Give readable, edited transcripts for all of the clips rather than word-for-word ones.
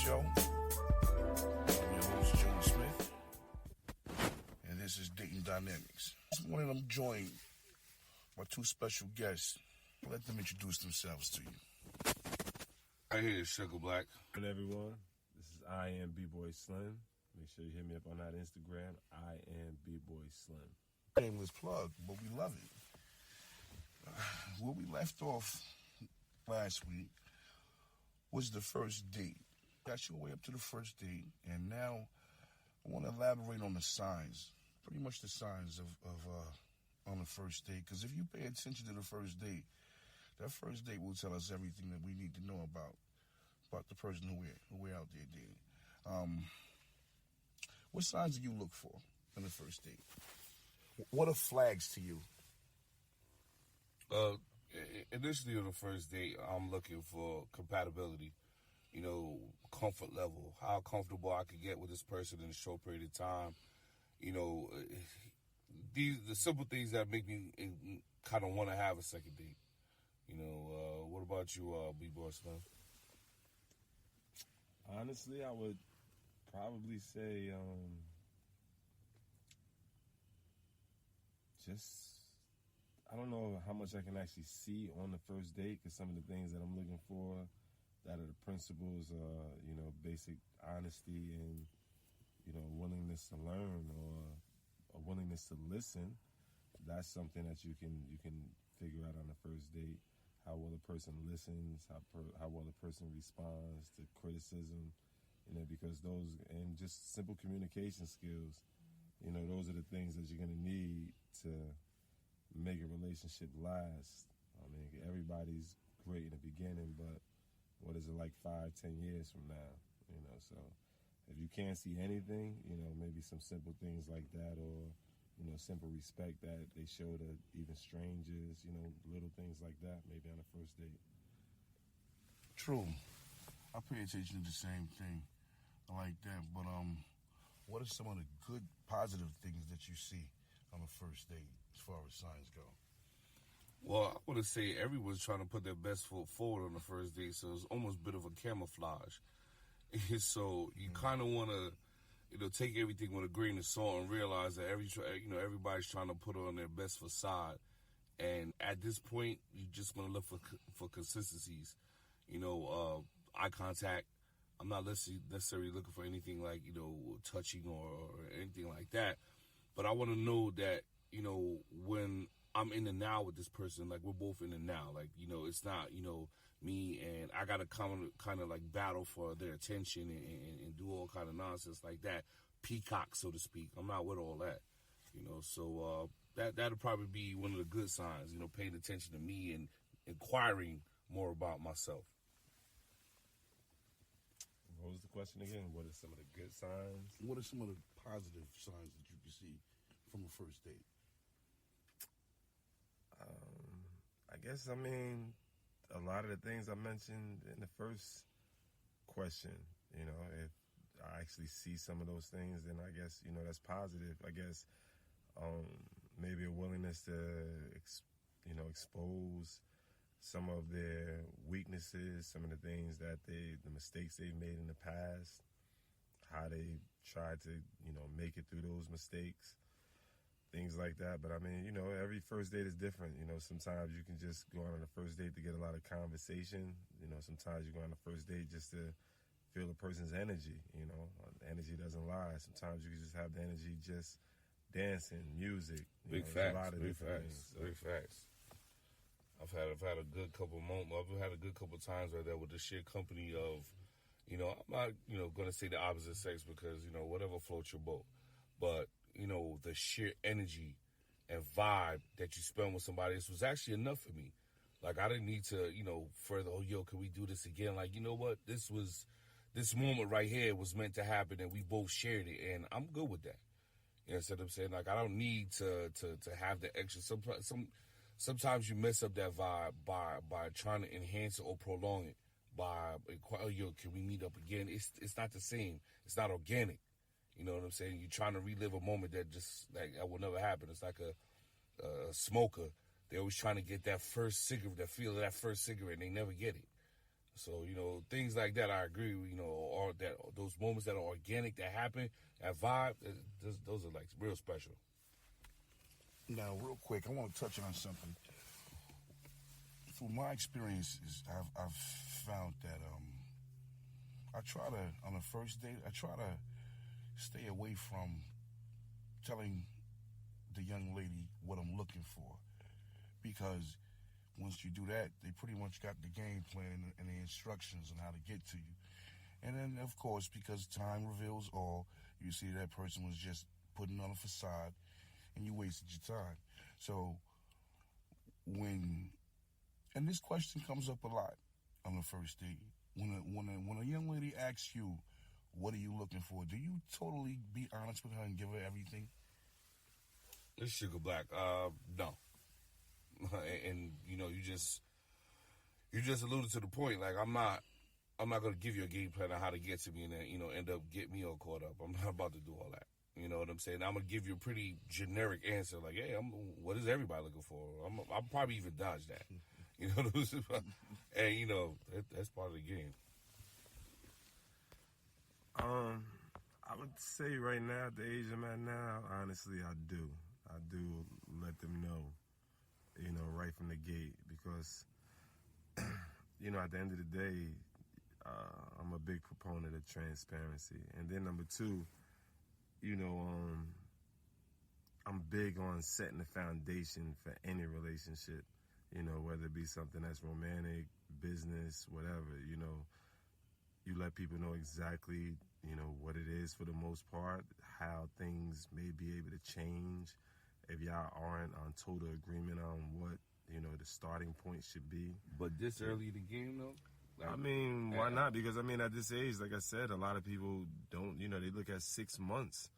show. I'm your host, June Smith, and this is Dating Dynamics. This morning I'm joined by two special guests. Let them introduce themselves to you. I hear Sugar Black. Good everyone. This is I Am B-Boy Slim. Make sure you hit me up on that Instagram. I Am B-Boy Slim. Shameless plug, but we love it. Where we left off last week was the first date. Got your way up to the first date, and now I want to elaborate on the signs. Pretty much the signs of on the first date. Because if you pay attention to the first date, that first date will tell us everything that we need to know about the person who we're out there dating. What signs do you look for on the first date? What are flags to you? Initially on the first date, I'm looking for compatibility, comfort level, how comfortable I could get with this person in a short period of time. The simple things that make me kind of want to have a second date. What about you, B-Boy Slim? Honestly, I would probably say I don't know how much I can actually see on the first date, because some of the things that I'm looking for, that are the principles, basic honesty and, willingness to learn or a willingness to listen. That's something that you can figure out on the first date. How well the person listens, how well the person responds to criticism, because those, and just simple communication skills, those are the things that you're going to need to make a relationship last. I mean, everybody's great in the beginning, but what is it like 5-10 years from now? So if you can't see anything, maybe some simple things like that, or simple respect that they show to even strangers, little things like that, maybe on the first date. True. I pay attention to the same thing. I like that. But what are some of the good, positive things that you see on the first date as far as signs go? Well, I want to say everyone's trying to put their best foot forward on the first date, so it's almost a bit of a camouflage. So you kind of want to, take everything with a grain of salt and realize that everybody's trying to put on their best facade. And at this point, you're just going to look for consistencies. Eye contact. I'm not necessarily looking for anything like, touching or anything like that. But I want to know that, when I'm in the now with this person, like we're both in the now. Like, it's not, me and I got to kind of like battle for their attention and do all kind of nonsense like that. Peacock, so to speak. I'm not with all that, So that'll probably be one of the good signs, paying attention to me and inquiring more about myself. What was the question again? What are some of the good signs? What are some of the positive signs that you can see from a first date? A lot of the things I mentioned in the first question, if I actually see some of those things, then I guess, that's positive. I guess maybe a willingness to, expose some of their weaknesses, some of the things that the mistakes they've made in the past, how they tried to, make it through those mistakes. Things like that. But every first date is different. Sometimes you can just go on a first date to get a lot of conversation. Sometimes you go on a first date just to feel a person's energy. Energy doesn't lie. Sometimes you can just have the energy just dancing, music. Big facts. I've had a good couple moments. I've had a good couple times right there with the sheer company of, I'm not, going to say the opposite sex because, whatever floats your boat. But, the sheer energy and vibe that you spend with somebody, this was actually enough for me. Like, I didn't need to, further, can we do this again? Like, you know what? This moment right here was meant to happen and we both shared it. And I'm good with that. You know what I'm saying? Like, I don't need to have the extra. Sometimes you mess up that vibe by trying to enhance it or prolong it. Can we meet up again? It's not the same. It's not organic. You know what I'm saying? You're trying to relive a moment that just, like, that will never happen. It's like a smoker. They're always trying to get that first cigarette, that feel of that first cigarette, and they never get it. So, things like that, I agree with, or that those moments that are organic, that happen, that vibe, those are like real special. Now, real quick, I want to touch on something. Through my experiences, I've found that I try to, on the first date, I try to stay away from telling the young lady what I'm looking for. Because once you do that, they pretty much got the game plan and the instructions on how to get to you. And then, of course, because time reveals all, you see that person was just putting on a facade and you wasted your time. So and this question comes up a lot on the first date. When a young lady asks you, what are you looking for? Do you totally be honest with her and give her everything? This Sugar Black, no. And you just alluded to the point. Like I'm not gonna give you a game plan on how to get to me and then end up get me all caught up. I'm not about to do all that. You know what I'm saying? I'm gonna give you a pretty generic answer, like, hey, what is everybody looking for? I'll probably even dodge that. You know what I'm saying? And that's part of the game. I would say right now, at the age I'm at now, honestly, I do let them know, right from the gate, because, at the end of the day, I'm a big proponent of transparency. And then number two, I'm big on setting the foundation for any relationship, whether it be something that's romantic, business, whatever, you let people know exactly, what it is for the most part, how things may be able to change if y'all aren't on total agreement on what, the starting point should be. But this early in the game, though? Like, why not? Because, at this age, like I said, a lot of people don't, they look at 6 months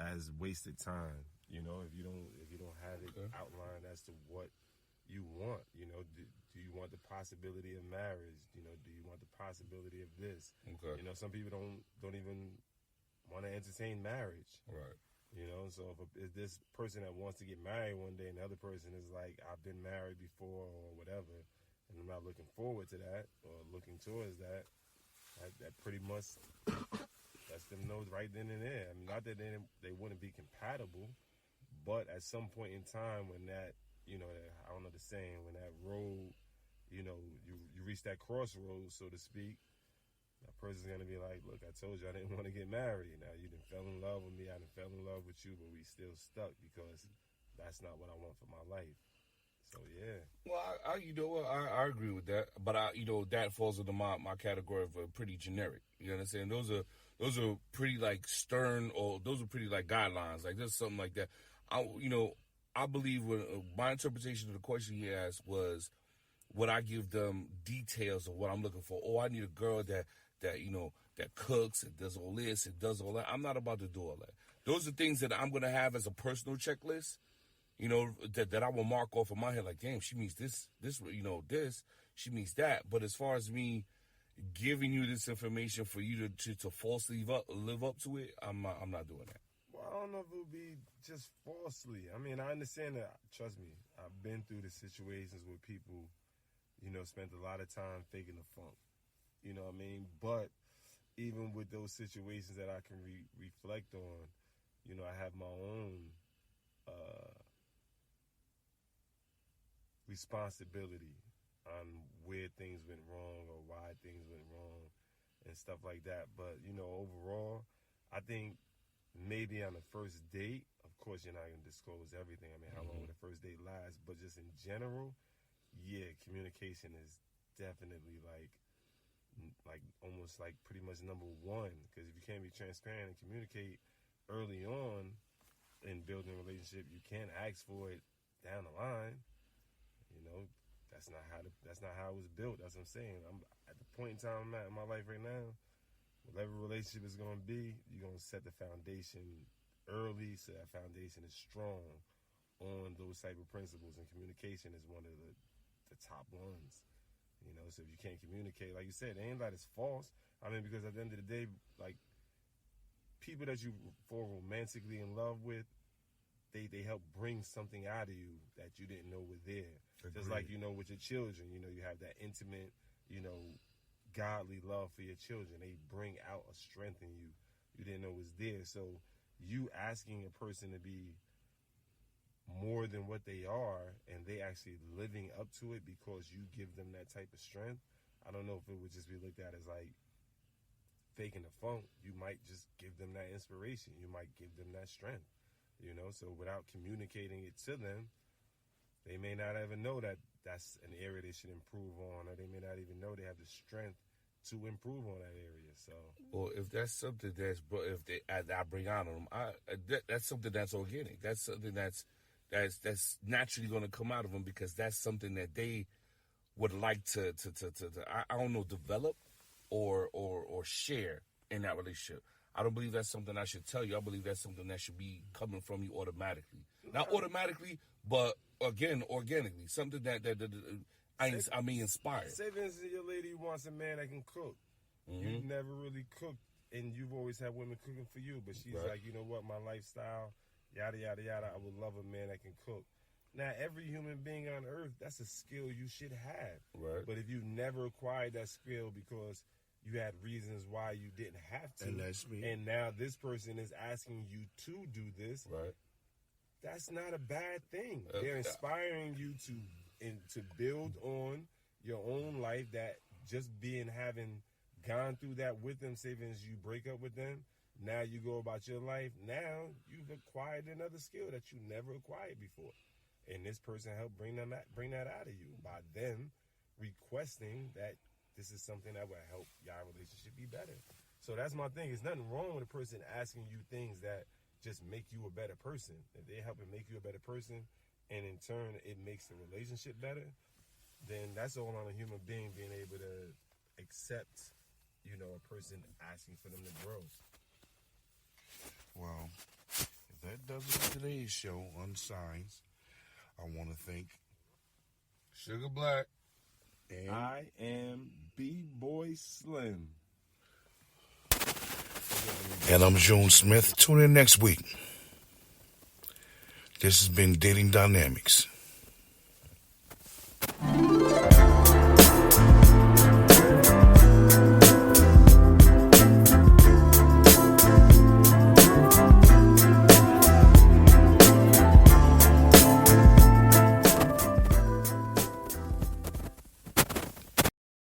as wasted time, if you don't have it outlined as to what you want, do you want the possibility of marriage? Do you want the possibility of this? Okay. Some people don't even want to entertain marriage. Right. So if this person that wants to get married one day and the other person is like, I've been married before or whatever, and I'm not looking forward to that or looking towards that pretty much lets them know right then and there. Not that they wouldn't be compatible, but at some point in time when that, I don't know the saying, when that road, you reach that crossroads, so to speak, that person's going to be like, look, I told you I didn't want to get married. Now you done fell in love with me, I done fell in love with you, but we still stuck because that's not what I want for my life. So, yeah. Well, I agree with that, but that falls into my category of pretty generic. You know what I'm saying? Those are pretty like stern, or those are pretty like guidelines. Like there's something like that. I believe my interpretation of the question he asked was, would I give them details of what I'm looking for? Oh, I need a girl that cooks and does all this and does all that. I'm not about to do all that. Those are things that I'm gonna have as a personal checklist. That I will mark off in my head, like, damn, she means this, she means that. But as far as me giving you this information for you to falsely live up to it, I'm not doing that. Well, I don't know if it would be just falsely. I understand that. Trust me, I've been through the situations where people, spent a lot of time faking the funk. You know what I mean? But even with those situations that I can reflect on, I have my own responsibility on where things went wrong or why things went wrong and stuff like that. But, overall, I think maybe on the first date, of course, you're not going to disclose everything. How long will the first date last? But just in general, yeah, communication is definitely like almost like pretty much number one. Because if you can't be transparent and communicate early on in building a relationship, you can't ask for it down the line. That's not how it was built. That's what I'm saying. I'm at the point in time I'm at in my life right now. Whatever relationship is going to be, you're going to set the foundation early so that foundation is strong on those type of principles. And communication is one of the top ones. So if you can't communicate, like you said, ain't that it's false. Because at the end of the day, like, people that you fall romantically in love with, they help bring something out of you that you didn't know were there. Agreed. Just like, with your children, you have that intimate, godly love for your children. They bring out a strength in you you didn't know was there. So you asking a person to be more than what they are, and they actually living up to it because you give them that type of strength, I don't know if it would just be looked at as like faking the funk. You might just give them that inspiration. You might give them that strength, you know? So without communicating it to them, they may not ever know that that's an area they should improve on, or they may not even know they have the strength to improve on that area. So, well, if that's something that's, I bring out on them, that's something that's organic. That's something that's naturally going to come out of them, because that's something that they would like to I don't know, develop or share in that relationship. I don't believe that's something I should tell you. I believe that's something that should be coming from you automatically. Not automatically, but again, organically. Something that I mean, inspired. Say, for instance, your lady wants a man that can cook. Mm-hmm. You've never really cooked, and you've always had women cooking for you. But she's like, you know what, my lifestyle, yada, yada, yada, I would love a man that can cook. Now, every human being on earth, that's a skill you should have. Right. But if you never acquired that skill because you had reasons why you didn't have to, And that's me. and now this person is asking you to do this, Right. that's not a bad thing. They're inspiring you to build on your own life, that just having gone through that with them, say as you break up with them, now you go about your life, now you've acquired another skill that you never acquired before. And this person helped bring that out of you by them requesting that this is something that will help your relationship be better. So that's my thing. There's nothing wrong with a person asking you things that just make you a better person. If they help make you a better person, and in turn it makes the relationship better, then that's all on a human being being able to accept, you know, a person asking for them to grow. Well, if that does it for today's show, Unsigns, I want to thank Sugar Black. and I am B-Boy Slim. And I'm June Smith. Tune in next week. This has been Dating Dynamics.